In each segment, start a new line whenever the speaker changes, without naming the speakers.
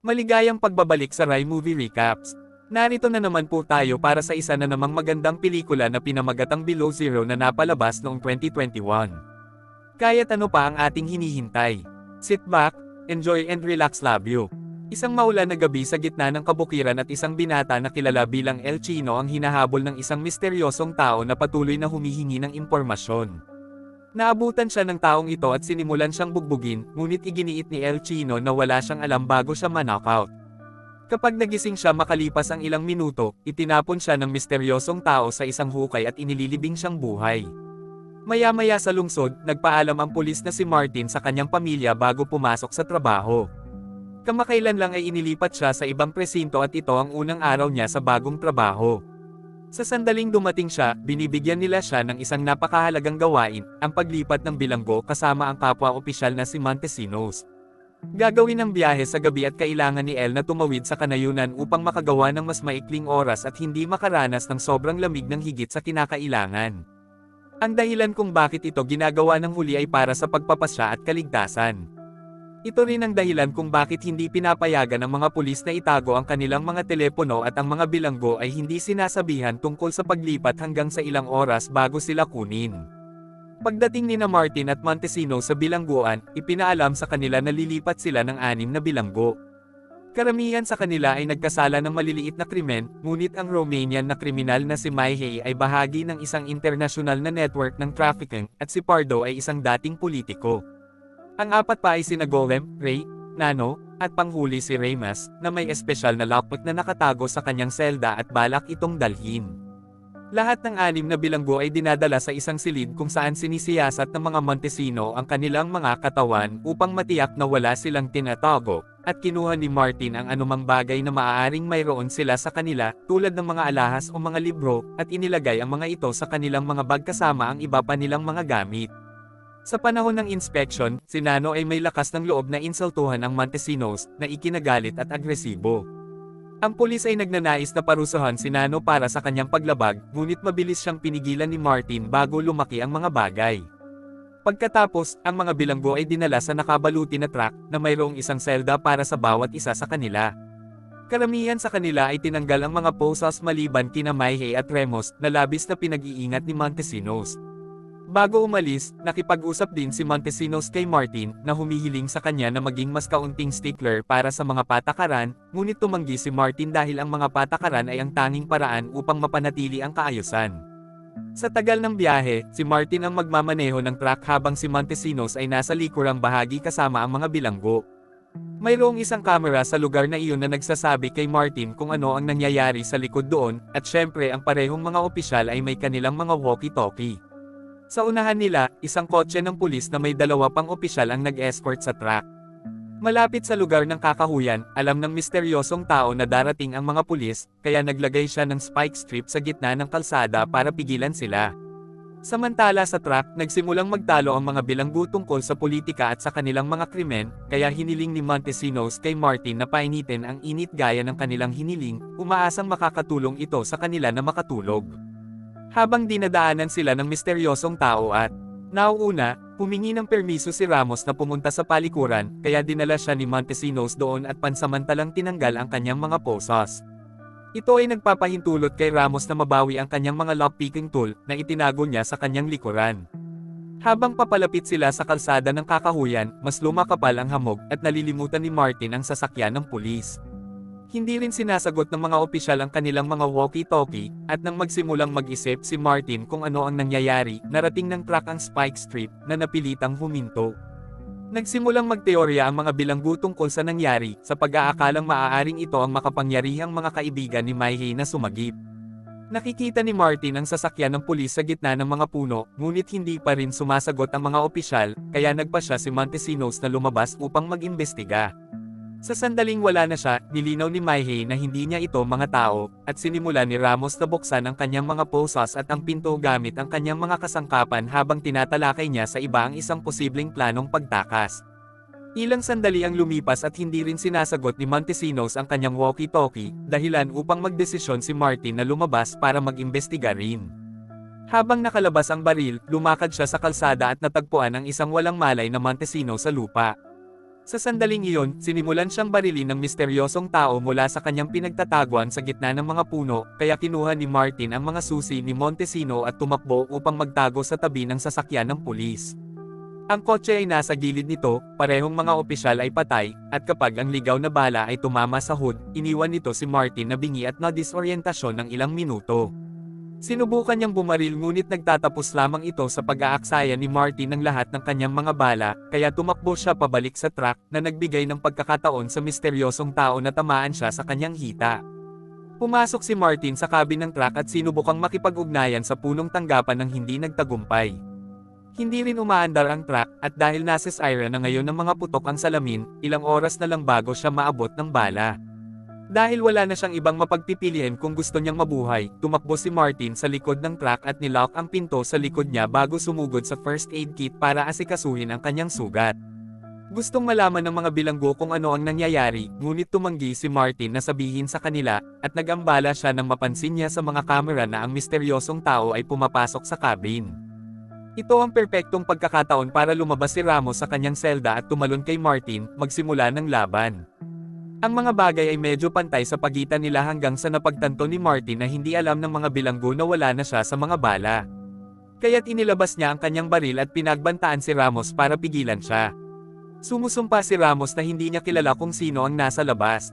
Maligayang pagbabalik sa Rai Movie Recaps. Narito na naman po tayo para sa isa na namang magandang pelikula na pinamagatang Below Zero na napalabas noong 2021. Kaya't ano pa ang ating hinihintay? Sit back, enjoy and relax, love you. Isang maulan na gabi sa gitna ng kabukiran at isang binata na kilala bilang El Chino ang hinahabol ng isang misteryosong tao na patuloy na humihingi ng impormasyon. Naabutan siya ng taong ito at sinimulan siyang bugbugin, ngunit iginiit ni El Chino na wala siyang alam bago siya ma-knockout. Kapag nagising siya makalipas ang ilang minuto, itinapon siya ng misteryosong tao sa isang hukay at inililibing siyang buhay. Maya-maya sa lungsod, nagpaalam ang pulis na si Martin sa kanyang pamilya bago pumasok sa trabaho. Kamakailan lang ay inilipat siya sa ibang presinto at ito ang unang araw niya sa bagong trabaho. Sa sandaling dumating siya, binibigyan nila siya ng isang napakahalagang gawain, ang paglipat ng bilanggo kasama ang kapwa-opisyal na si Montesinos. Gagawin ang biyahe sa gabi at kailangan ni El na tumawid sa kanayunan upang makagawa ng mas maikling oras at hindi makaranas ng sobrang lamig ng higit sa kinakailangan. Ang dahilan kung bakit ito ginagawa ng huli ay para sa pagpapasya at kaligtasan. Ito rin ang dahilan kung bakit hindi pinapayagan ng mga pulis na itago ang kanilang mga telepono at ang mga bilanggo ay hindi sinasabihan tungkol sa paglipat hanggang sa ilang oras bago sila kunin. Pagdating ni Martin at Montesinos sa bilangguan, ipinaalam sa kanila na lilipat sila ng 6 na bilanggo. Karamihan sa kanila ay nagkasala ng maliliit na krimen, ngunit ang Romanian na kriminal na si Maihei ay bahagi ng isang internasyonal na network ng trafficking, at si Pardo ay isang dating politiko. Ang 4 pa ay sina Golem, Ray, Nano, at panghuli si Reymas, na may espesyal na lockpick na nakatago sa kanyang selda at balak itong dalhin. Lahat ng 6 na bilanggo ay dinadala sa isang silid kung saan sinisiyasat ng mga Montesino ang kanilang mga katawan upang matiyak na wala silang tinatago, at kinuha ni Martin ang anumang bagay na maaaring mayroon sila sa kanila, tulad ng mga alahas o mga libro, at inilagay ang mga ito sa kanilang mga bag kasama ang iba pa nilang mga gamit. Sa panahon ng inspection, si Nano ay may lakas ng loob na insultuhan ang Montesinos, na ikinagalit at agresibo. Ang pulis ay nagnanais na parusahan si Nano para sa kanyang paglabag, ngunit mabilis siyang pinigilan ni Martin bago lumaki ang mga bagay. Pagkatapos, ang mga bilanggo ay dinala sa nakabaluti na truck, na mayroong isang selda para sa bawat isa sa kanila. Karamihan sa kanila ay tinanggal ang mga posas maliban kina Maihei at Remos, na labis na pinag-iingat ni Montesinos. Bago umalis, nakipag-usap din si Montesinos kay Martin, na humihiling sa kanya na maging mas kaunting stickler para sa mga patakaran, ngunit tumanggi si Martin dahil ang mga patakaran ay ang tanging paraan upang mapanatili ang kaayusan. Sa tagal ng biyahe, si Martin ang magmamaneho ng truck habang si Montesinos ay nasa likurang bahagi kasama ang mga bilanggo. Mayroong isang kamera sa lugar na iyon na nagsasabi kay Martin kung ano ang nangyayari sa likod doon, at syempre ang parehong mga opisyal ay may kanilang mga walkie-talkie. Sa unahan nila, isang kotse ng pulis na may 2 pang opisyal ang nag-escort sa truck. Malapit sa lugar ng kakahuyan, alam ng misteryosong tao na darating ang mga pulis, kaya naglagay siya ng spike strip sa gitna ng kalsada para pigilan sila. Samantala sa truck, nagsimulang magtalo ang mga bilanggo tungkol sa politika at sa kanilang mga krimen, kaya hiniling ni Montesinos kay Martin na painitin ang init gaya ng kanilang hiniling, umaasang makakatulong ito sa kanila na makatulog. Habang dinadaanan sila ng misteryosong tao at nauuna, humingi ng permiso si Ramos na pumunta sa palikuran, kaya dinala siya ni Montesinos doon at pansamantalang tinanggal ang kanyang mga posas. Ito ay nagpapahintulot kay Ramos na mabawi ang kanyang mga lockpicking tool na itinago niya sa kanyang likuran. Habang papalapit sila sa kalsada ng kakahuyan, mas lumakapal ang hamog at nalilimutan ni Martin ang sasakyan ng pulis. Hindi rin sinasagot ng mga opisyal ang kanilang mga walkie-talkie, at nang magsimulang mag-isip si Martin kung ano ang nangyayari, narating ng truck ang spike strip, na napilitang huminto. Nagsimulang magteorya ang mga bilanggo tungkol sa nangyari, sa pag-aakalang maaaring ito ang makapangyarihang mga kaibigan ni Maihei na sumagip. Nakikita ni Martin ang sasakyan ng pulis sa gitna ng mga puno, ngunit hindi pa rin sumasagot ang mga opisyal, kaya nagpasya si Montesinos na lumabas upang mag-imbestiga. Sa sandaling wala na siya, nilinaw ni Maihei na hindi niya ito mga tao, at sinimula ni Ramos na buksan ang kanyang mga posas at ang pinto gamit ang kanyang mga kasangkapan habang tinatalakay niya sa iba ang isang posibleng planong pagtakas. Ilang sandali ang lumipas at hindi rin sinasagot ni Montesinos ang kanyang walkie-talkie, dahilan upang magdesisyon si Martin na lumabas para mag-imbestiga rin. Habang nakalabas ang baril, lumakad siya sa kalsada at natagpuan ang isang walang malay na Montesinos sa lupa. Sa sandaling iyon, sinimulan siyang barilin ng misteryosong tao mula sa kanyang pinagtataguan sa gitna ng mga puno, kaya kinuha ni Martin ang mga susi ni Montesino at tumakbo upang magtago sa tabi ng sasakyan ng pulis. Ang kotse ay nasa gilid nito, parehong mga opisyal ay patay, at kapag ang ligaw na bala ay tumama sa hood, iniwan nito si Martin na bingi at na-disorientasyon ng ilang minuto. Sinubukan niyang bumaril ngunit nagtatapos lamang ito sa pag-aaksaya ni Martin ng lahat ng kanyang mga bala, kaya tumakbo siya pabalik sa truck na nagbigay ng pagkakataon sa misteryosong tao na tamaan siya sa kanyang hita. Pumasok si Martin sa cabin ng truck at sinubukang makipag-ugnayan sa punong tanggapan ng hindi nagtagumpay. Hindi rin umaandar ang truck, at dahil nasa Syria na ngayon ng mga putok ang salamin, ilang oras na lang bago siya maabot ng bala. Dahil wala na siyang ibang mapagpipilian kung gusto niyang mabuhay, tumakbo si Martin sa likod ng truck at nilock ang pinto sa likod niya bago sumugod sa first aid kit para asikasuhin ang kanyang sugat. Gustong malaman ng mga bilanggo kung ano ang nangyayari, ngunit tumanggi si Martin na sabihin sa kanila, at nag-ambala siya nang mapansin niya sa mga kamera na ang misteryosong tao ay pumapasok sa cabin. Ito ang perpektong pagkakataon para lumabas si Ramos sa kanyang selda at tumalon kay Martin, magsimula ng laban. Ang mga bagay ay medyo pantay sa pagitan nila hanggang sa napagtanto ni Martin na hindi alam ng mga bilanggo na wala na siya sa mga bala. Kaya't inilabas niya ang kanyang baril at pinagbantaan si Ramos para pigilan siya. Sumusumpa si Ramos na hindi niya kilala kung sino ang nasa labas.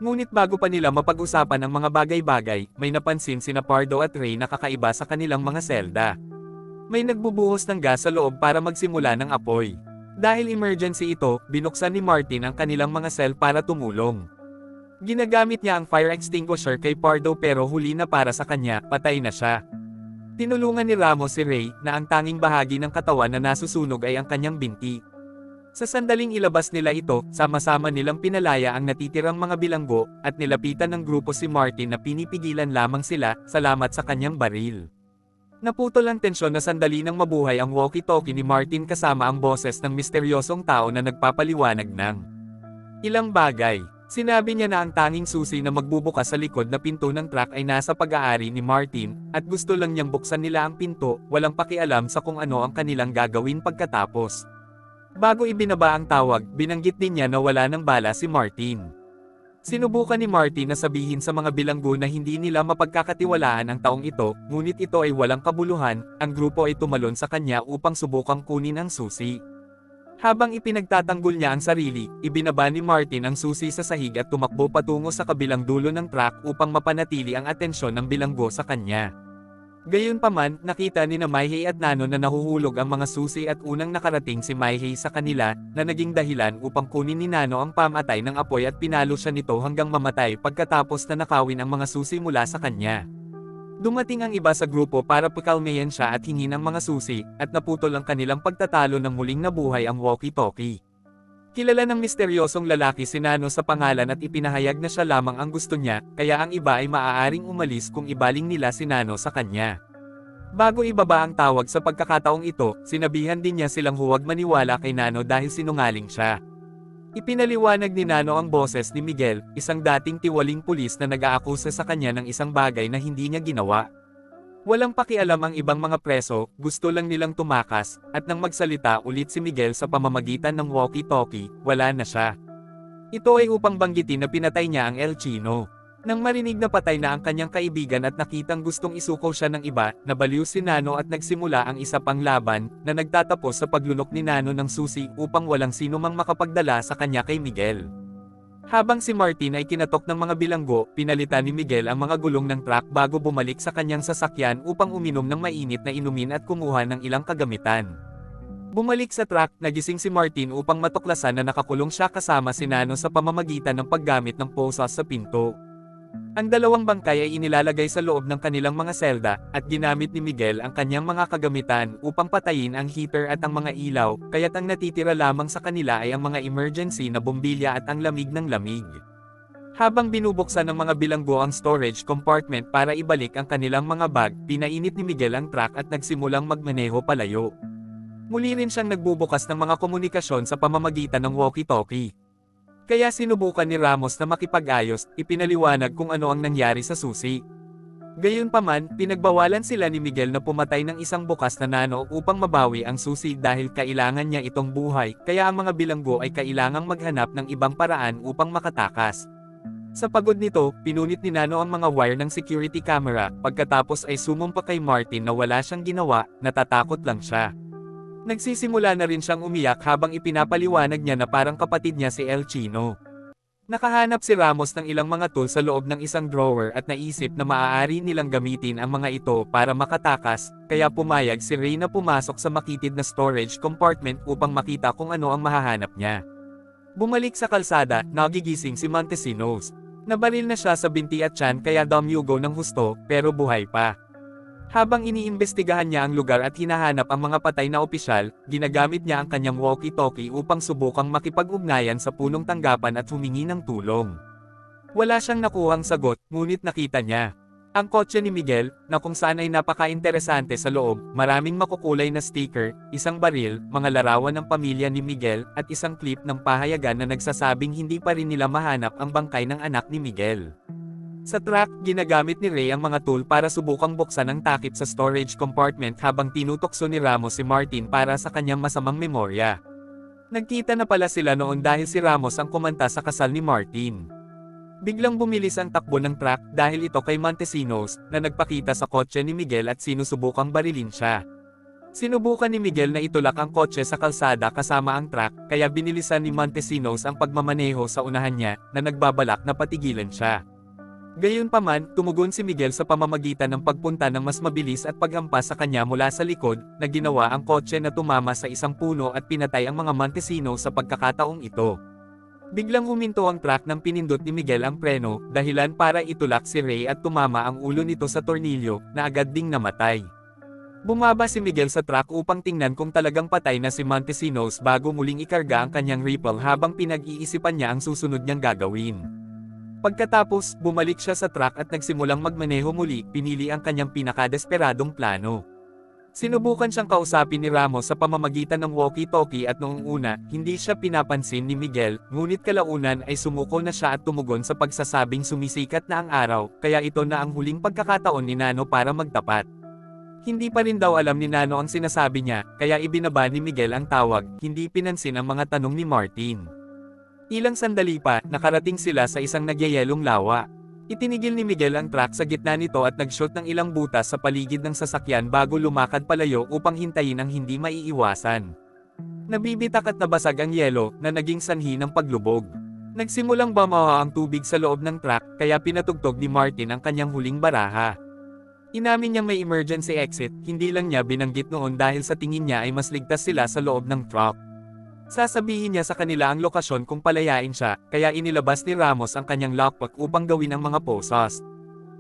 Ngunit bago pa nila mapag-usapan ang mga bagay-bagay, may napansin sina Pardo at Ray na kakaiba sa kanilang mga selda. May nagbubuhos ng gas sa loob para magsimula ng apoy. Dahil emergency ito, binuksan ni Martin ang kanilang mga cell para tumulong. Ginagamit niya ang fire extinguisher kay Pardo pero huli na para sa kanya, patay na siya. Tinulungan ni Ramos si Ray, na ang tanging bahagi ng katawan na nasusunog ay ang kanyang binti. Sa sandaling ilabas nila ito, sama-sama nilang pinalaya ang natitirang mga bilanggo, at nilapitan ng grupo si Martin na pinipigilan lamang sila, salamat sa kanyang baril. Naputol ang tensyon na sandali nang mabuhay ang walkie-talkie ni Martin kasama ang boses ng misteryosong tao na nagpapaliwanag ng ilang bagay. Sinabi niya na ang tanging susi na magbubukas sa likod na pinto ng truck ay nasa pag-aari ni Martin, at gusto lang niyang buksan nila ang pinto, walang pakialam sa kung ano ang kanilang gagawin pagkatapos. Bago ibinaba ang tawag, binanggit din niya na wala ng bala si Martin. Sinubukan ni Martin na sabihin sa mga bilanggo na hindi nila mapagkakatiwalaan ang taong ito, ngunit ito ay walang kabuluhan, ang grupo ay tumalon sa kanya upang subukang kunin ang susi. Habang ipinagtatanggol niya ang sarili, ibinaba ni Martin ang susi sa sahig at tumakbo patungo sa kabilang dulo ng truck upang mapanatili ang atensyon ng bilanggo sa kanya. Gayunpaman, nakita ni Maihei at Nano na nahuhulog ang mga susi at unang nakarating si Maihei sa kanila, na naging dahilan upang kunin ni Nano ang pamatay ng apoy at pinalo siya nito hanggang mamatay pagkatapos na nakawin ang mga susi mula sa kanya. Dumating ang iba sa grupo para pakalmayan siya at hingin ang mga susi, at naputol ang kanilang pagtatalo nang muling nabuhay ang walkie-talkie. Kilala ng misteryosong lalaki si Nano sa pangalan at ipinahayag na siya lamang ang gusto niya, kaya ang iba ay maaaring umalis kung ibaling nila si Nano sa kanya. Bago ibaba ang tawag sa pagkakataong ito, sinabihan din niya silang huwag maniwala kay Nano dahil sinungaling siya. Ipinaliwanag ni Nano ang boses ni Miguel, isang dating tiwaling pulis na nag-aakusa sa kanya ng isang bagay na hindi niya ginawa. Walang pakialam ang ibang mga preso, gusto lang nilang tumakas, at nang magsalita ulit si Miguel sa pamamagitan ng walkie-talkie, wala na siya. Ito ay upang banggitin na pinatay niya ang El Chino. Nang marinig na patay na ang kanyang kaibigan at nakitang gustong isuko siya ng iba, nabaliw si Nano at nagsimula ang isa pang laban, na nagtatapos sa paglunok ni Nano ng susi upang walang sino mang makapagdala sa kanya kay Miguel. Habang si Martin ay kinatok ng mga bilanggo, pinalitan ni Miguel ang mga gulong ng truck bago bumalik sa kanyang sasakyan upang uminom ng mainit na inumin at kumuha ng ilang kagamitan. Bumalik sa truck, nagising si Martin upang matuklasan na nakakulong siya kasama si Nano sa pamamagitan ng paggamit ng posas sa pinto. Ang dalawang bangkay ay inilalagay sa loob ng kanilang mga selda, at ginamit ni Miguel ang kanyang mga kagamitan upang patayin ang heater at ang mga ilaw, kaya't ang natitira lamang sa kanila ay ang mga emergency na bombilya at ang lamig ng lamig. Habang binubuksan ng mga bilanggo ang storage compartment para ibalik ang kanilang mga bag, pinainit ni Miguel ang truck at nagsimulang magmaneho palayo. Muli rin siyang nagbubukas ng mga komunikasyon sa pamamagitan ng walkie-talkie. Kaya sinubukan ni Ramos na makipag-ayos, ipinaliwanag kung ano ang nangyari sa susi. Gayunpaman, pinagbawalan sila ni Miguel na pumatay ng isang bukas na nano upang mabawi ang susi dahil kailangan niya itong buhay, kaya ang mga bilanggo ay kailangang maghanap ng ibang paraan upang makatakas. Sa pagod nito, pinunit ni Nano ang mga wire ng security camera, pagkatapos ay sumumpa kay Martin na wala siyang ginawa, natatakot lang siya. Nagsisimula na rin siyang umiyak habang ipinapaliwanag niya na parang kapatid niya si El Chino. Nakahanap si Ramos ng ilang mga tool sa loob ng isang drawer at naisip na maaari nilang gamitin ang mga ito para makatakas, kaya pumayag si Ray na pumasok sa makitid na storage compartment upang makita kung ano ang mahahanap niya. Bumalik sa kalsada, nagigising si Montesinos. Nabaril na siya sa binti at tiyan kaya dumuyugo ng husto, pero buhay pa. Habang iniimbestigahan niya ang lugar at hinahanap ang mga patay na opisyal, ginagamit niya ang kanyang walkie-talkie upang subukang makipag-ugnayan sa punong tanggapan at humingi ng tulong. Wala siyang nakuhang sagot, ngunit nakita niya ang kotse ni Miguel, na kung saan ay napaka-interesante sa loob, maraming makukulay na sticker, isang baril, mga larawan ng pamilya ni Miguel, at isang clip ng pahayagan na nagsasabing hindi pa rin nila mahanap ang bangkay ng anak ni Miguel. Sa truck, ginagamit ni Ray ang mga tool para subukang buksan ang takip sa storage compartment habang tinutokso ni Ramos si Martin para sa kanyang masamang memorya. Nagkita na pala sila noon dahil si Ramos ang kumanta sa kasal ni Martin. Biglang bumilis ang takbo ng truck dahil ito kay Montesinos, na nagpakita sa kotse ni Miguel at sinusubukang barilin siya. Sinubukan ni Miguel na itulak ang kotse sa kalsada kasama ang truck, kaya binilisan ni Montesinos ang pagmamaneho sa unahan niya, na nagbabalak na patigilan siya. Gayunpaman, tumugon si Miguel sa pamamagitan ng pagpunta ng mas mabilis at paghampas sa kanya mula sa likod, na ginawa ang kotse na tumama sa isang puno at pinatay ang mga Montesinos sa pagkakataong ito. Biglang huminto ang truck nang pinindot ni Miguel ang preno, dahilan para itulak si Ray at tumama ang ulo nito sa tornilyo, na agad ding namatay. Bumaba si Miguel sa truck upang tingnan kung talagang patay na si Montesinos bago muling ikarga ang kanyang rifle habang pinag-iisipan niya ang susunod niyang gagawin. Pagkatapos, bumalik siya sa truck at nagsimulang magmaneho muli, pinili ang kanyang pinakadesperadong plano. Sinubukan siyang kausapin ni Ramos sa pamamagitan ng walkie-talkie at noong una, hindi siya pinapansin ni Miguel, ngunit kalaunan ay sumuko na siya at tumugon sa pagsasabing sumisikat na ang araw, kaya ito na ang huling pagkakataon ni Nano para magtapat. Hindi pa rin daw alam ni Nano ang sinasabi niya, kaya ibinaba ni Miguel ang tawag, hindi pinansin ang mga tanong ni Martin. Ilang sandali pa, nakarating sila sa isang nagyayelong lawa. Itinigil ni Miguel ang truck sa gitna nito at nag-shoot ng ilang butas sa paligid ng sasakyan bago lumakad palayo upang hintayin ang hindi maiiwasan. Nabibitak at nabasag ang yelo, na naging sanhi ng paglubog. Nagsimulang bumaha ang tubig sa loob ng truck, kaya pinatugtog ni Martin ang kanyang huling baraha. Inamin niyang may emergency exit, hindi lang niya binanggit noon dahil sa tingin niya ay mas ligtas sila sa loob ng truck. Sasabihin niya sa kanila ang lokasyon kung palayain siya, kaya inilabas ni Ramos ang kanyang lockpick upang gawin ang mga poses.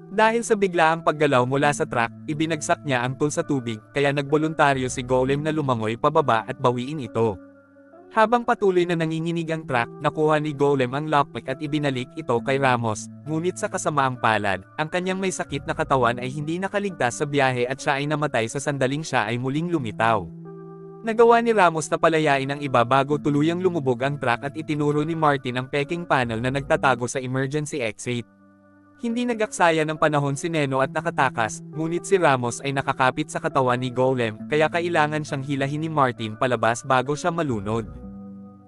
Dahil sa biglaang paggalaw mula sa truck, ibinagsak niya ang tool sa tubig, kaya nagboluntaryo si Golem na lumangoy pababa at bawiin ito. Habang patuloy na nanginginig ang truck, nakuha ni Golem ang lockpick at ibinalik ito kay Ramos, ngunit sa kasamaang palad, ang kanyang may sakit na katawan ay hindi nakaligtas sa biyahe at siya ay namatay sa sandaling siya ay muling lumitaw. Nagawa ni Ramos na palayain ang iba bago tuluyang lumubog ang truck at itinuro ni Martin ang peking panel na nagtatago sa emergency exit. Hindi nagaksaya ng panahon si Neno at nakatakas, ngunit si Ramos ay nakakapit sa katawan ni Golem, kaya kailangan siyang hilahin ni Martin palabas bago siya malunod.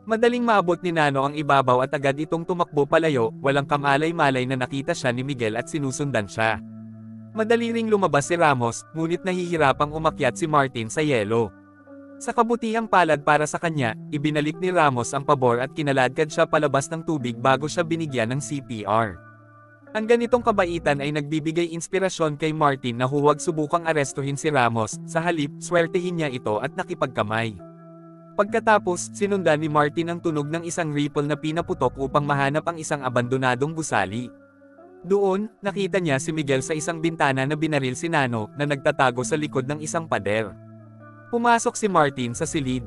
Madaling maabot ni Nano ang ibabaw at agad itong tumakbo palayo, walang kamalay-malay na nakita siya ni Miguel at sinusundan siya. Madali ring lumabas si Ramos, ngunit nahihirapang umakyat si Martin sa yelo. Sa kabutihang palad para sa kanya, ibinalik ni Ramos ang pabor at kinaladkad siya palabas ng tubig bago siya binigyan ng CPR. Ang ganitong kabaitan ay nagbibigay inspirasyon kay Martin na huwag subukang arestuhin si Ramos, sa halip, swertehin niya ito at nakipagkamay. Pagkatapos, sinundan ni Martin ang tunog ng isang rifle na pinaputok upang mahanap ang isang abandonadong gusali. Doon, nakita niya si Miguel sa isang bintana na binaril si Nano, na nagtatago sa likod ng isang pader. Pumasok si Martin sa silid,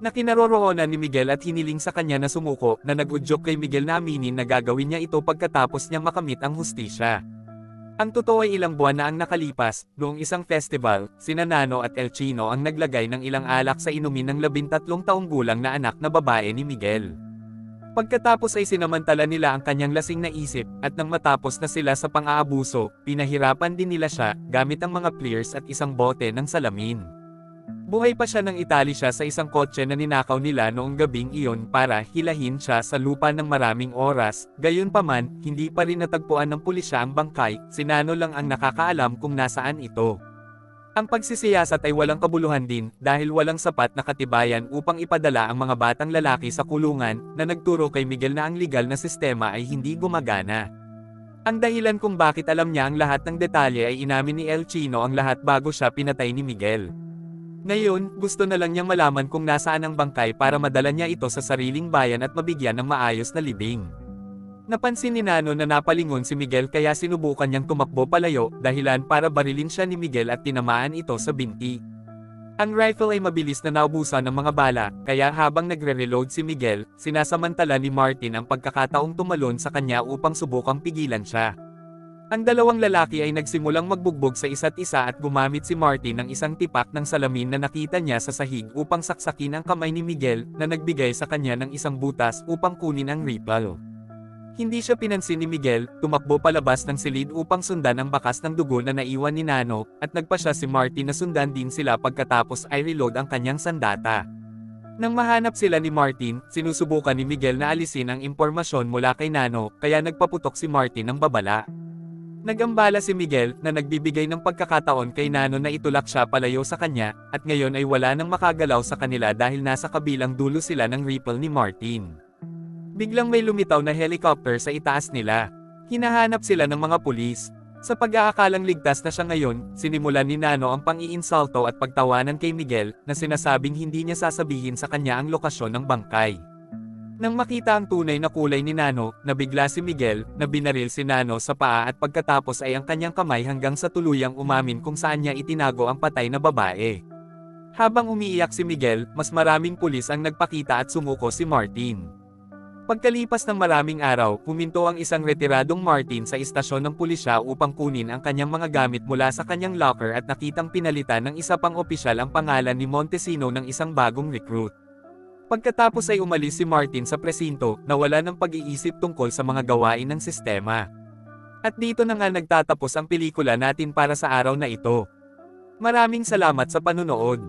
na kinaroroonan ni Miguel at hiniling sa kanya na sumuko, na nag-udyok kay Miguel na aminin na gagawin niya ito pagkatapos niyang makamit ang hustisya. Ang totoo ay ilang buwan na ang nakalipas, noong isang festival, sina Nano at El Chino ang naglagay ng ilang alak sa inumin ng 13 taong gulang na anak na babae ni Miguel. Pagkatapos ay sinamantala nila ang kanyang lasing na isip, at nang matapos na sila sa pang-aabuso, pinahirapan din nila siya, gamit ang mga pliers at isang bote ng salamin. Buhay pa siya nang itali siya sa isang kotse na ninakaw nila noong gabing iyon para hilahin siya sa lupa ng maraming oras. Gayunpaman, hindi pa rin natagpuan ng pulisya ang bangkay, si Nano lang ang nakakaalam kung nasaan ito. Ang pagsisiyasat ay walang kabuluhan din, dahil walang sapat na katibayan upang ipadala ang mga batang lalaki sa kulungan, na nagturo kay Miguel na ang legal na sistema ay hindi gumagana. Ang dahilan kung bakit alam niya ang lahat ng detalye ay inamin ni El Chino ang lahat bago siya pinatay ni Miguel. Ngayon, gusto na lang niyang malaman kung nasaan ang bangkay para madala niya ito sa sariling bayan at mabigyan ng maayos na libing. Napansin ni Nano na napalingon si Miguel kaya sinubukan niyang tumakbo palayo, dahilan para barilin siya ni Miguel at tinamaan ito sa binti. Ang rifle ay mabilis na naubusan ng mga bala, kaya habang nagre-reload si Miguel, sinasamantala ni Martin ang pagkakataong tumalon sa kanya upang subukang pigilan siya. Ang dalawang lalaki ay nagsimulang magbugbog sa isa't isa at gumamit si Martin ng isang tipak ng salamin na nakita niya sa sahig upang saksakin ang kamay ni Miguel, na nagbigay sa kanya ng isang butas upang kunin ang rifle. Hindi siya pinansin ni Miguel, tumakbo palabas ng silid upang sundan ang bakas ng dugo na naiwan ni Nano, at nagpa siya si Martin na sundan din sila pagkatapos ay reload ang kanyang sandata. Nang mahanap sila ni Martin, sinusubukan ni Miguel na alisin ang impormasyon mula kay Nano, kaya nagpaputok si Martin ng babala. Nagambala si Miguel, na nagbibigay ng pagkakataon kay Nano na itulak siya palayo sa kanya, at ngayon ay wala nang makagalaw sa kanila dahil nasa kabilang dulo sila ng rifle ni Martin. Biglang may lumitaw na helicopter sa itaas nila. Hinahanap sila ng mga pulis. Sa pag-aakalang ligtas na siya ngayon, sinimulan ni Nano ang pang-iinsulto at pagtawanan kay Miguel, na sinasabing hindi niya sasabihin sa kanya ang lokasyon ng bangkay. Nang makita ang tunay na kulay ni Nano, nabigla si Miguel, na binaril si Nano sa paa at pagkatapos ay ang kanyang kamay hanggang sa tuluyang umamin kung saan niya itinago ang patay na babae. Habang umiiyak si Miguel, mas maraming pulis ang nagpakita at sumuko si Martin. Pagkalipas ng maraming araw, huminto ang isang retiradong Martin sa istasyon ng pulisya upang kunin ang kanyang mga gamit mula sa kanyang locker at nakitang pinalitan ng isa pang opisyal ang pangalan ni Montesino ng isang bagong recruit. Pagkatapos ay umalis si Martin sa presinto, nawala ng pag-iisip tungkol sa mga gawain ng sistema. At dito na nga nagtatapos ang pelikula natin para sa araw na ito. Maraming salamat sa panunood.